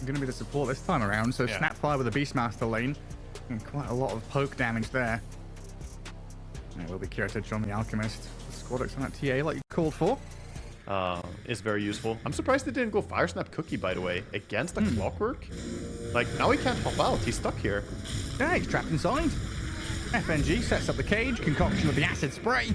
going to be the support this time around. So Yeah. Snapfire with the Beastmaster lane. And quite a lot of poke damage there. And it will be Kiritich on the Alchemist. Squadix on that TA like you called for. Is very useful. I'm surprised they didn't go Fire Snap Cookie, by the way, against the Clockwork. Like, now he can't hop out. He's stuck here. Yeah, he's trapped inside. FNG sets up the cage, concoction with the acid spray,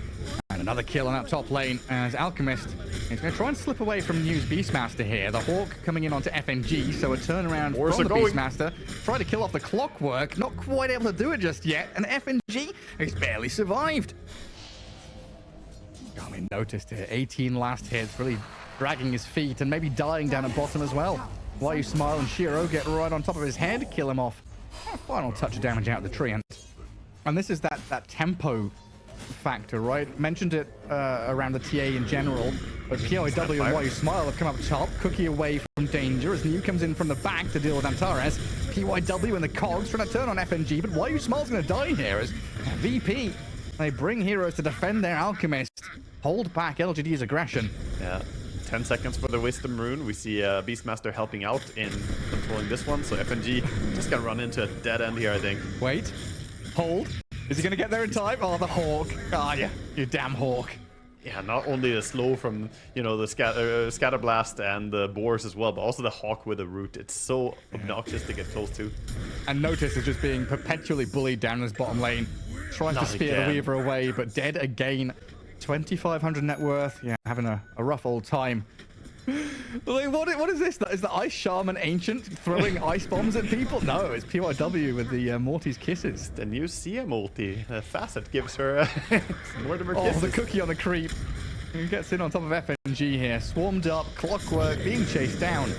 and another kill on that top lane as Alchemist is going to try and slip away from New's Beastmaster here. The Hawk coming in onto FNG, so a turnaround from the Beastmaster. Try to kill off the Clockwork, not quite able to do it just yet, and FNG has barely survived. I mean, noticed here, 18 last hits, really dragging his feet and maybe dying down at bottom as well. Why You Smile and Shiro get right on top of his head, kill him off. Final touch of damage out of the Treant. And this is that tempo factor, right? Mentioned it around the TA in general, but POW and Why You Smile have come up top. Cookie away from danger as New comes in from the back to deal with Antares. PYW and the Cogs trying to turn on FNG, but Why You Smile's going to die here as VP. They bring heroes to defend their Alchemist. Hold back LGD's aggression. Yeah. 10 seconds for the Wisdom Rune. We see Beastmaster helping out in controlling this one. So FNG just gonna run into a dead end here, I think. Wait. Hold. Is he gonna get there in time? Oh, the Hawk. Ah, yeah. You damn Hawk. Yeah, not only the slow from, you know, the Scatterblast and the Boars as well, but also the Hawk with the Root. It's so obnoxious to get close to. And Notice is just being perpetually bullied down his bottom lane. Trying to spear the Weaver away, but dead again. 2,500 net worth. Yeah, having a rough old time. Like, what is this? Is the Ice Shaman Ancient throwing ice bombs at people? No, it's PYW with the Morty's Kisses. The new CM ulti. Facet gives her more of her kisses. Oh, the cookie on the creep. He gets in on top of FNG here. Swarmed up, Clockwork being chased down.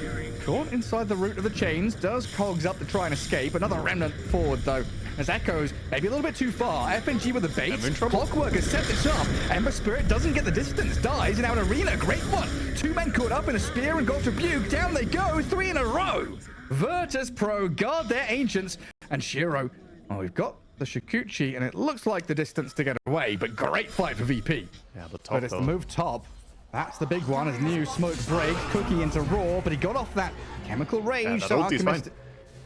Caught inside the root of the chains. Does Cogs up to try and escape. Another remnant forward, though. As Echoes, maybe a little bit too far. FNG with the bait. Clockwork has set this up. Ember Spirit doesn't get the distance. Dies in our arena. Great one. Two men caught up in a spear and got Rebuke. Down they go. 3 in a row. Virtus.pro guard their ancients. And Shiro. Oh, we've got the Shikuchi, and it looks like the distance to get away, but great fight for VP. Yeah, the top, but it's the move top. That's the big one as New smoke break. Cookie into Raw, but he got off that chemical rage. Yeah, so Alchemist,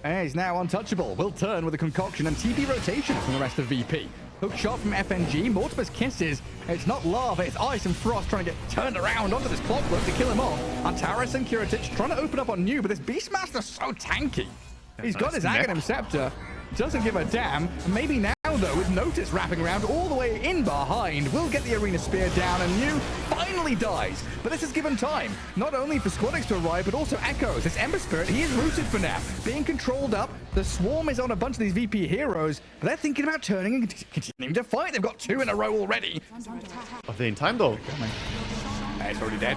he's now untouchable. Will turn with a concoction and TP rotations from the rest of VP. Hook shot from FNG. Mortimer's Kisses. It's not lava, it's Ice and Frost trying to get turned around onto this Clockwork to kill him off. Antares and Kiritich trying to open up on New, but this Beastmaster's so tanky. He's got his Aghanim Scepter. Doesn't give a damn. Maybe now, though, with Notice wrapping around all the way in behind, will get the arena spear down, and New finally dies. But this is given time, not only for Squadix to arrive, but also Echoes. This Ember Spirit, he is rooted for now, being controlled up. The Swarm is on a bunch of these VP heroes, but they're thinking about turning and continuing to fight. They've got 2 in a row already. Are they in time, though? He's already dead.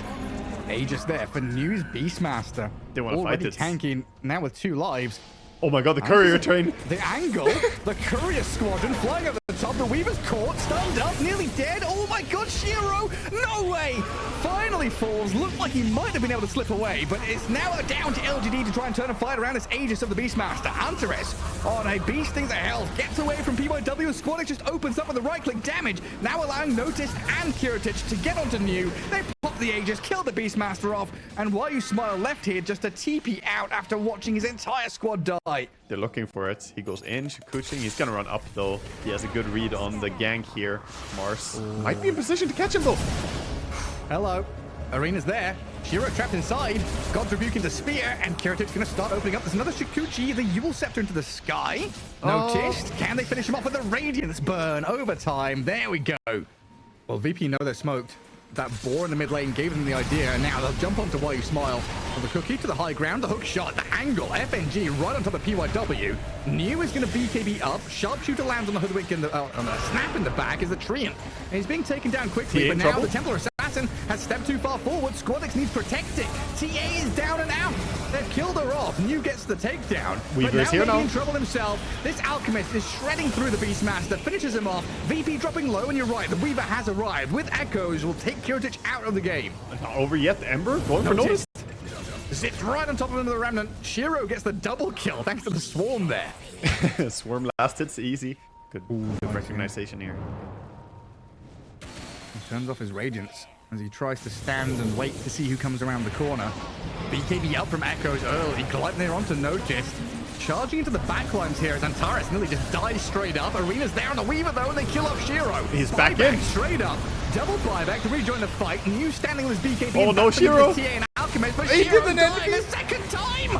Aegis there for New's Beastmaster. They want to fight this. Already tanking, now with 2 lives. Oh my god, the courier train. The angle, the courier squadron flying over the top. The Weaver's caught, stunned up, nearly dead. Oh my god, Shiro! No way! Finally falls. Looked like he might have been able to slip away, but it's now down to LGD to try and turn a fight around this Aegis of the Beastmaster. Antares on a beast things of health. Gets away from PYW. Squadix just opens up with the right-click damage. Now allowing Notice and Kiritich to get onto New. They pop the Aegis, kill the Beastmaster off, and Why You Smile left here just a TP out after watching his entire squad die. They're looking for it. He goes in, Shikuchi. He's gonna run up though. He has a good read on the gank here. Mars might be in position to catch him though. Hello. Arena's there. Shiro trapped inside. God's Rebuke into Spear, and Kiritich's gonna start opening up. There's another Shikuchi, the Yule Scepter into the sky. Noticed. Can they finish him off with a Radiance Burn? Overtime. There we go. Well, VP know they're smoked. That boar in the mid lane gave them the idea, and now they'll jump onto Why You Smile. From the cookie to the high ground, the hook shot, the angle, FNG right on top of PYW. New is going to BKB up. Sharpshooter lands on the hoodwink on the snap in the back is the Treant. And he's being taken down quickly, but now the Templar Assassin has stepped too far forward. Squadix needs protecting. TA is down and out. They've killed her off. New gets the takedown. Weaver's but here now now. in trouble himself. This Alchemist is shredding through the Beastmaster, finishes him off. VP dropping low, and you're right, the Weaver has arrived. With Echoes, will take Kiritich out of the game. Not over yet. The Ember going for Notice. Zipped right on top of him with the Remnant. Shiro gets the double kill thanks to the Swarm there. Swarm last hits easy. Good recognition here. He turns off his Radiance as he tries to stand and wait to see who comes around the corner. BKB up from Echoes early. Gleipnir onto Noticed. Charging into the backlines here as Antares nearly just dies straight up. Arena's there on the Weaver though, and they kill off Shiro. He's back in. Straight up. Double buyback to rejoin the fight. New standing with his BKB. Oh no, Shiro! TA and Alchemist, but He Shiro didn't died a second time!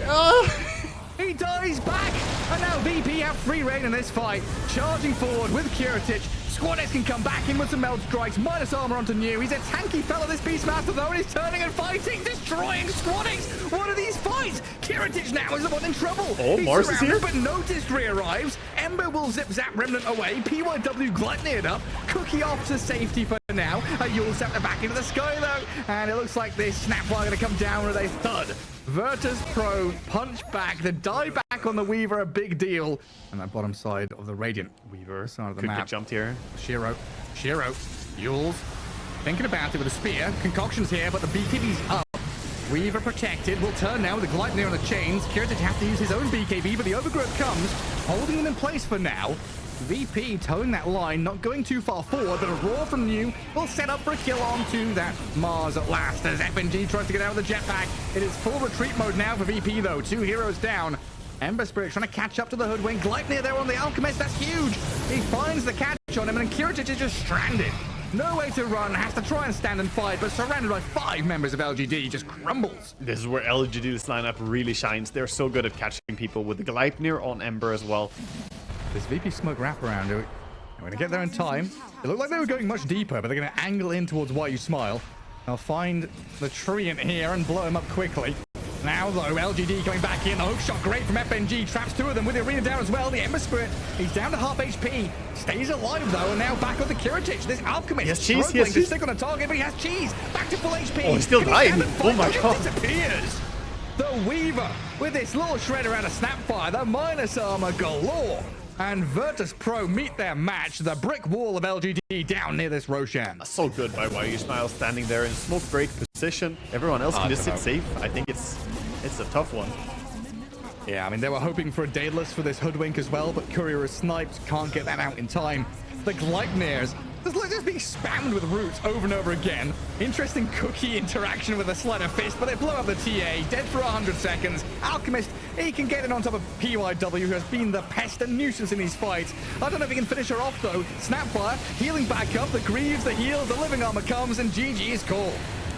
He dies back! And now VP have free reign in this fight. Charging forward with Kiritich. Squadix can come back in with some meld strikes. Minus armor onto New. He's a tanky fella, this Beastmaster, though, and he's turning and fighting, destroying Squadix. What are these fights? Kiritich now is the one in trouble. Oh, he's Mars is here. But Noticed re-arrives. Ember will zip zap Remnant away. PYW Gleipnir up. Cookie off to safety for now. Yule Scepter back into the sky, though. And it looks like this Snapfire going to come down with a thud. Virtus.pro punch back. The die back on the Weaver, a big deal. And that bottom side of the Radiant. Weaver Side of the could map. get jumped here. Shiro. Yules. Thinking about it with a spear. Concoction's here, but the BKB's up. Weaver protected. Will turn now with the Gleipnir on the chains. Kiritich have to use his own BKB, but the Overgrowth comes, holding him in place for now. VP towing that line, not going too far forward, but a roar from New will set up for a kill onto that Mars at last as FNG tries to get out of the jetpack. It is full retreat mode now for VP though. 2 heroes down. Ember Spirit trying to catch up to the Hoodwink. Gleipnir there on the Alchemist. That's huge. He finds the catch on him, and Kiritich is just stranded. No way to run. Has to try and stand and fight, but surrounded by 5 members of LGD. Just crumbles. This is where LGD's lineup really shines. They're so good at catching people with the Gleipnir on Ember as well. This VP smoke wraparound, we're going to get there in time. It looked like they were going much deeper, but they're going to angle in towards Why You Smile. They'll find the Treant here and blow him up quickly. Now, though, LGD coming back in. The hook shot great from FNG. Traps 2 of them with the Arena down as well. The Ember Spirit, he's down to half HP. Stays alive, though, and now back on the Kiritich. This Alchemist he has cheese. struggling to stick on a target, but he has cheese. Back to full HP. Oh, he's still dying. Oh, my God. Disappears. The Weaver with this little shredder out of Snapfire. The minus armor galore. And Virtus.pro meet their match. The brick wall of LGD down near this Roshan. So good by Why You Smile, standing there in smoke break position. Everyone else can just sit safe. I think it's a tough one. Yeah, I mean, they were hoping for a Daedalus for this Hoodwink as well, but Courier is sniped. Can't get that out in time. The Gleipnirs, just being spammed with roots over and over again. Interesting cookie interaction with a sleight of fist, but they blow up the TA. Dead for 100 seconds. Alchemist, he can get it on top of PYW, who has been the pest and nuisance in these fights. I don't know if he can finish her off, though. Snapfire, healing back up. The Greaves, the heals, the living armor comes, and GG is called.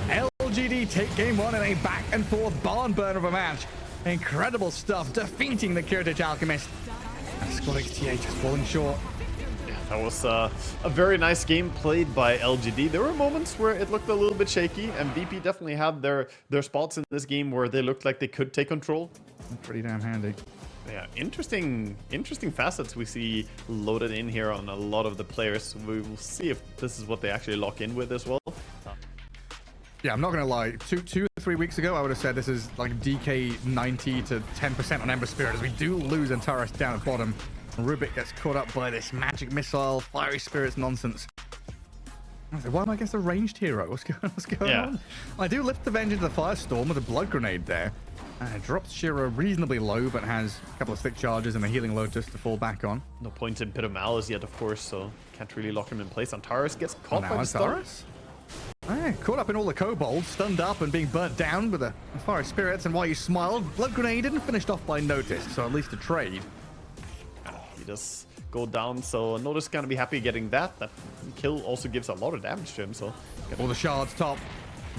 LGD take game 1 in a back and forth barn burner of a match. Incredible stuff, defeating the Kiritich Alchemist. And Squadix TA just falling short. That was a very nice game played by LGD. There were moments where it looked a little bit shaky, and VP definitely had their spots in this game where they looked like they could take control. Pretty damn handy. Yeah, interesting facets we see loaded in here on a lot of the players. We will see if this is what they actually lock in with as well. Yeah, I'm not gonna lie. Two or 3 weeks ago, I would have said this is like DK 90 to 10% on Ember Spirit, as we do lose Antares down at bottom. Rubik gets caught up by this magic missile, fiery spirits nonsense. Why am I against a ranged hero? What's going on? I do lift the Vengeance of the Firestorm with a blood grenade there. It drops Shiro reasonably low, but has a couple of thick charges and a healing Lotus to fall back on. No point in Pit of Malice yet, of course, so can't really lock him in place. Antares gets caught by the stars. Caught up in all the kobolds, stunned up and being burnt down with the fiery spirits. And while you smiled, blood grenade didn't finished off by Notice, so at least a trade. He does go down, so Notice gonna be happy getting that. That kill also gives a lot of damage to him, so... All the shards top.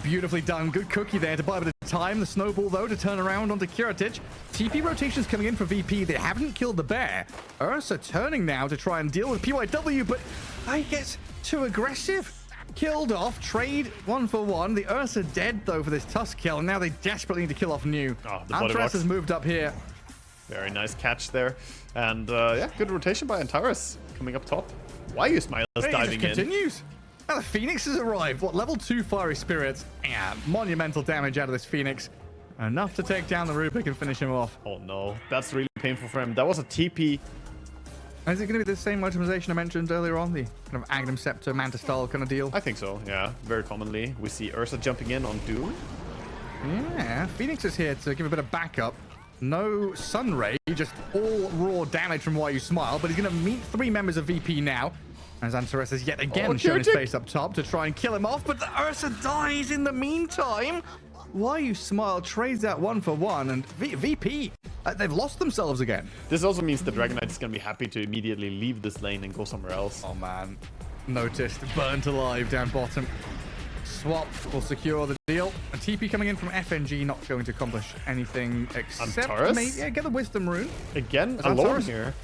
Beautifully done. Good cookie there to buy a bit of time. The snowball, though, to turn around onto Kiritich. TP rotations coming in for VP. They haven't killed the bear. Ursa turning now to try and deal with PYW, but I guess too aggressive. Killed off. Trade 1 for 1. The Ursa dead, though, for this Tusk kill, and now they desperately need to kill off New. Antares has moved up here. Very nice catch there. And yeah, good rotation by Antares coming up top. Why You Smile is diving in. Continues. Now the Phoenix has arrived. What, level 2 fiery spirits? Yeah, monumental damage out of this Phoenix. Enough to take down the Rubik and finish him off. Oh no, that's really painful for him. That was a TP. Is it going to be the same optimization I mentioned earlier on? The kind of Agnum Scepter, Manta style kind of deal? I think so, yeah. Very commonly. We see Ursa jumping in on Doom. Yeah, Phoenix is here to give a bit of backup. No Sunray, just all raw damage from Why You Smile, but he's going to meet 3 members of VP now. As Antares is yet again showing his face up top to try and kill him off, but the Ursa dies in the meantime. Why you smile trades out 1 for 1, and VP, they've lost themselves again. This also means the Dragon Knight is going to be happy to immediately leave this lane and go somewhere else. Oh man, noticed, burnt alive down bottom. Swap will secure the deal. A TP coming in from FNG, not going to accomplish anything except maybe get the Wisdom Rune. Again, alone here.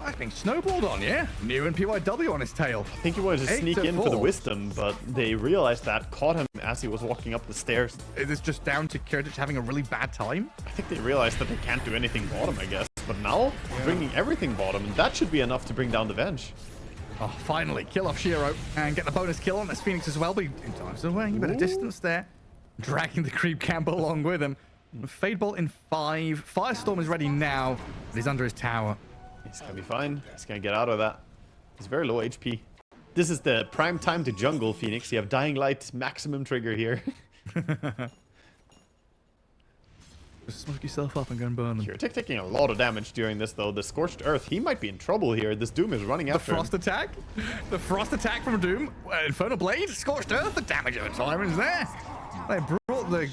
I think snowballed on, yeah. New and PYW on his tail. I think he wanted to sneak in for the Wisdom, but they realized that, caught him as he was walking up the stairs. Is this just down to Kurdic having a really bad time? I think they realized that they can't do anything bottom, I guess. But now, bringing everything bottom, and that should be enough to bring down the Venge. Oh, finally, kill off Shiro and get the bonus kill on this Phoenix as well, but he dives away. A bit of distance there. Dragging the creep camper along with him. Fadebolt in 5. Firestorm is ready now, but he's under his tower. He's gonna be fine. He's gonna get out of that. He's very low HP. This is the prime time to jungle, Phoenix. You have Dying Light maximum trigger here. Just smoke yourself up and go and burn them. You're taking a lot of damage during this, though. The Scorched Earth, he might be in trouble here. This Doom is running after him. The Frost attack? The Frost attack from Doom. Infernal Blade, Scorched Earth, the damage of the Tyrant's there. They brought the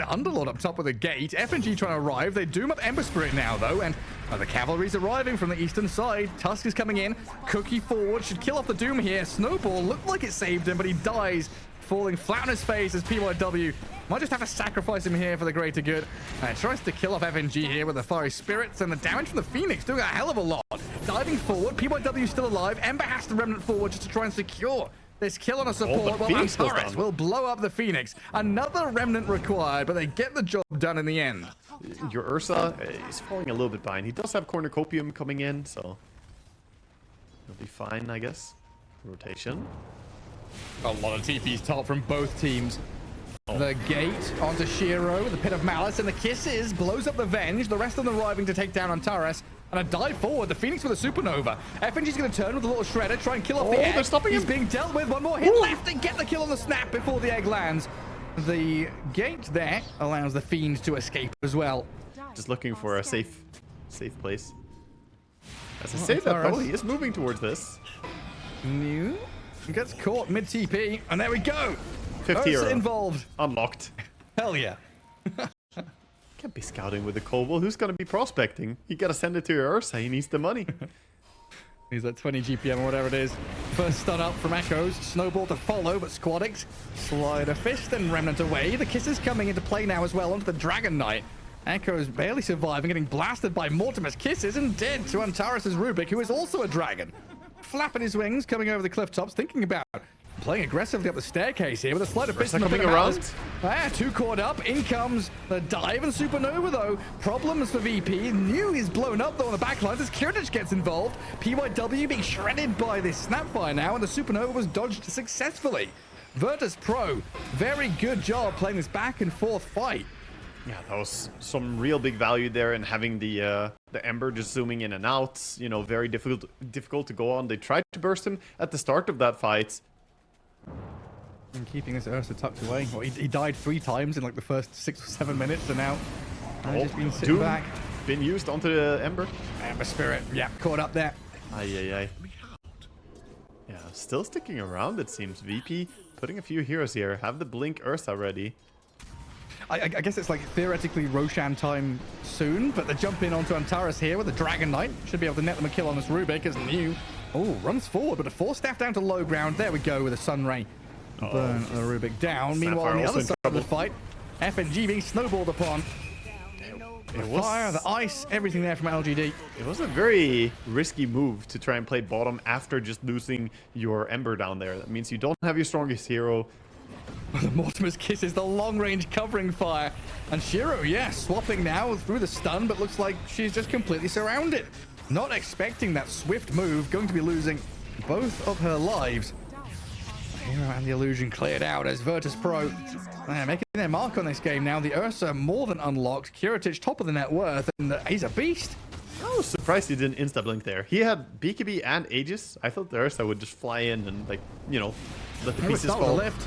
Underlord up top with a gate. FNG trying to arrive. They doom up Ember Spirit now, though. And the cavalry's arriving from the eastern side. Tusk is coming in. Cookie forward. Should kill off the Doom here. Snowball looked like it saved him, but he dies, falling flat on his face as PYW might just have to sacrifice him here for the greater good. And tries to kill off FNG here with the Fiery Spirits, and the damage from the Phoenix doing a hell of a lot. Diving forward. PYW still alive. Ember has to remnant forward just to try and secure this kill on a support. Well, Antares will blow up the Phoenix. Another remnant required, but they get the job done in the end. Your Ursa is falling a little bit behind. He does have Cornucopium coming in, so he'll be fine, I guess. Rotation. A lot of TPs top from both teams. The gate onto Shiro, the Pit of Malice, and the Kisses blows up the Venge. The rest of them arriving to take down Antares. And a dive forward, the Phoenix with a supernova. FNG's going to turn with a little shredder, try and kill off the egg. They're stopping him. He's being dealt with. One more hit left and get the kill on the snap before the egg lands. The gate there allows the Fiend to escape as well. Just looking for a safe place. As I say that, though, he is moving towards this. New gets caught mid TP, and there we go. 50 Ursa involved. Unlocked. Hell yeah. Can't be scouting with the Kobold. Who's going to be prospecting? You got to send it to your Ursa. He needs the money. He's at 20 GPM or whatever it is. First stun up from Echoes. Snowball to follow, but Squadix slide a fist and Remnant away. The Kisses coming into play now as well onto the Dragon Knight. Echoes barely surviving, getting blasted by Mortimer's Kisses and dead to Antares' Rubik, who is also a dragon. Flapping his wings, coming over the cliff tops, thinking about playing aggressively up the staircase here with a slight of fist coming around. Two caught up. In comes the dive and supernova though. Problems for VP. New is blown up though on the back lines as Kiritich gets involved. PYW being shredded by this snapfire now, and the supernova was dodged successfully. Virtus.pro, very good job playing this back and forth fight. Yeah, that was some real big value there, and having the Ember just zooming in and out. You know, very difficult to go on. They tried to burst him at the start of that fight. And keeping this Ursa tucked away. Well, he died 3 times in like the first 6 or 7 minutes, and now just been sitting back. Been used onto the Ember. Ember Spirit, yeah, caught up there. Aye. Yeah, still sticking around, it seems. VP putting a few heroes here. Have the Blink Ursa ready. I guess it's like theoretically Roshan time soon, but they jump in onto Antares here with the Dragon Knight. Should be able to net them a kill on this Rubik as New. Oh, runs forward, but a 4-staff down to low ground. There we go with a Sunray. Burn the Rubik down. Meanwhile, on the other side of the fight, FNG being snowballed upon. The fire, the ice, everything there from LGD. It was a very risky move to try and play bottom after just losing your Ember down there. That means you don't have your strongest hero. The Mortimer's Kisses, the long-range covering fire. And Shiro, yeah, swapping now through the stun, but looks like she's just completely surrounded. Not expecting that swift move, going to be losing both of her lives. Hero and the illusion cleared out as Virtus.pro making their mark on this game now. The Ursa more than unlocked. Kiritich top of the net worth, and he's a beast. I was surprised he didn't insta-blink there. He had BKB and Aegis. I thought the Ursa would just fly in and, like, you know, let the pieces fall. The lift.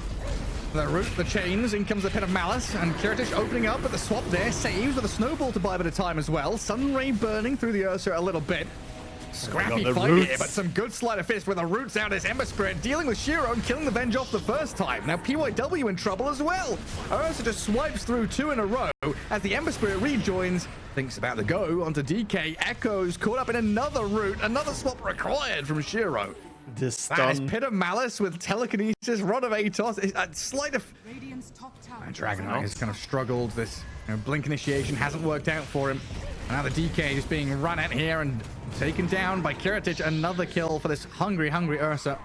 The root, the chains, in comes the Pit of Malice, and Kiritich opening up, but the swap there saves with a snowball to buy a bit of time as well. Sunray burning through the Ursa a little bit. Scrappy the fight roots. here, but some good sleight of fist with the roots out as Ember Spirit, dealing with Shiro and killing the Venge off the first time. Now PYW in trouble as well. Ursa just swipes through 2 in a row as the Ember Spirit rejoins. Thinks about the go onto DK. Echoes caught up in another root. Another swap required from Shiro. This stun. That is Pit of Malice with Telekinesis, Rod of Atos. A slight of... Dragon Knight has kind of struggled. This Blink Initiation hasn't worked out for him. Now the DK is being run at here and taken down by Kiritich. Another kill for this hungry Ursa.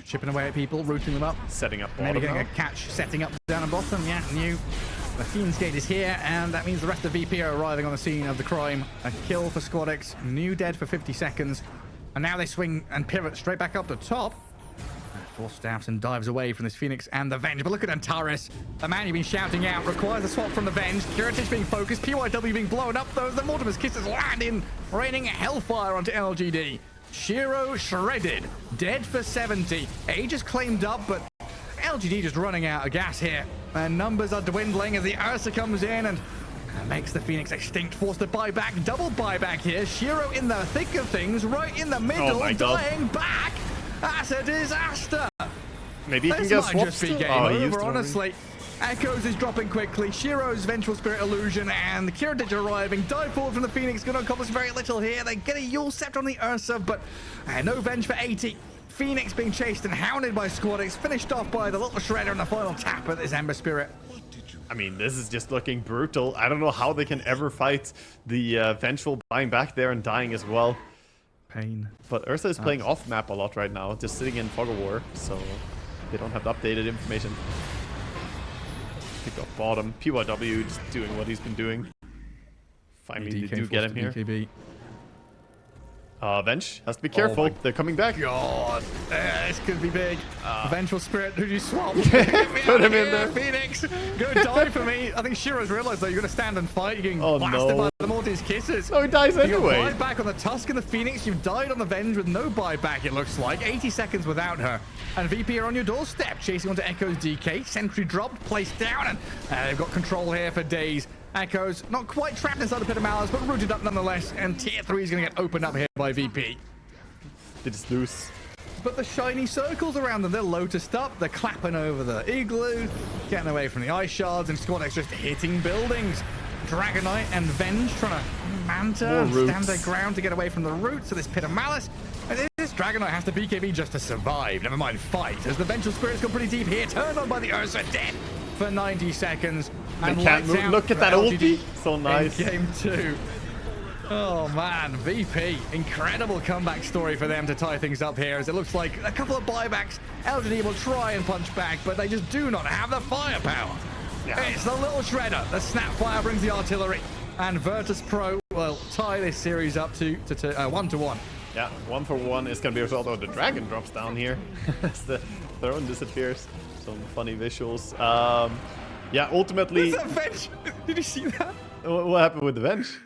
Chipping away at people, rooting them up. Setting up bottom. Maybe getting now. a catch, setting up down and bottom. Yeah, new. The Fiend's Gate is here, and that means the rest of VP are arriving on the scene of the crime. A kill for SquadX. New dead for 50 seconds. And now they swing and pivot straight back up the top. Force stabs and dives away from this Phoenix and the Venge. But look at Antares. The man you've been shouting out requires a swap from the Venge. Kiritich being focused. PYW being blown up, though. The Mortimer's Kisses land in, raining Hellfire onto LGD. Shiro shredded. Dead for 70. Aegis claimed up, but LGD just running out of gas here. And numbers are dwindling as the Ursa comes in and makes the Phoenix extinct. Forced to buy back. Double buyback here. Shiro in the thick of things. Right in the middle. Dying back. That's a disaster. Maybe he can get swapped. Just be game over, honestly. Echoes is dropping quickly. Shiro's Vengeful Spirit Illusion and Kiritich arriving. Dive forward from the Phoenix. Going to accomplish very little here. They get a Yule Scepter on the Ursa, but no Venge for 80. Phoenix being chased and hounded by SquadX. Finished off by the little Shredder and the final tap of this Ember Spirit. I mean, this is just looking brutal. I don't know how they can ever fight the Vengeful buying back there and dying as well. Pain. But Ursa is playing off map a lot right now, just sitting in Fog of War, so they don't have the updated information. Pick up bottom. PYW just doing what he's been doing. Finally, they do get him here. BKB. Venge has to be careful. They're coming back. God, this could be big. Vengeful Spirit, who do you swap? Put him in there. Phoenix, go die for me. I think Shiro's realized that you're going to stand and fight. You're getting blasted by the Morty's Kisses. Oh, he dies anyway. You got buyback on the Tusk and the Phoenix. You've died on the Venge with no buyback, it looks like. 80 seconds without her. And VP are on your doorstep, chasing onto Echo's DK. Sentry dropped, placed down, and they've got control here for days. Echoes not quite trapped inside the Pit of Malice, but rooted up nonetheless. And tier 3 is going to get opened up here by VP. They just lose. But the shiny circles around them, they're lotused up. They're clapping over the igloo, getting away from the ice shards, and SquadX just hitting buildings. Dragon Knight and Venge trying to manta and stand their ground to get away from the roots of this Pit of Malice. And this Dragon Knight has to BKB just to survive, never mind fight, as the Vengeful Spirits go pretty deep here. Turned on by the Ursa, dead for 90 seconds. And they can't move. Look at that ulti. So nice. Game 2. Oh man, VP, incredible comeback story for them to tie things up here, as it looks like a couple of buybacks. LGD will try and punch back, but they just do not have the firepower. Yeah. It's the little Shredder. The Snapfire brings the artillery, and Virtus.pro will tie this series up to 1-1. Yeah, 1-for-1 is going to be a result. Oh, the dragon drops down here as the throne disappears. Some funny visuals. Yeah, ultimately... What's that Venge? Did you see that? What happened with the Venge?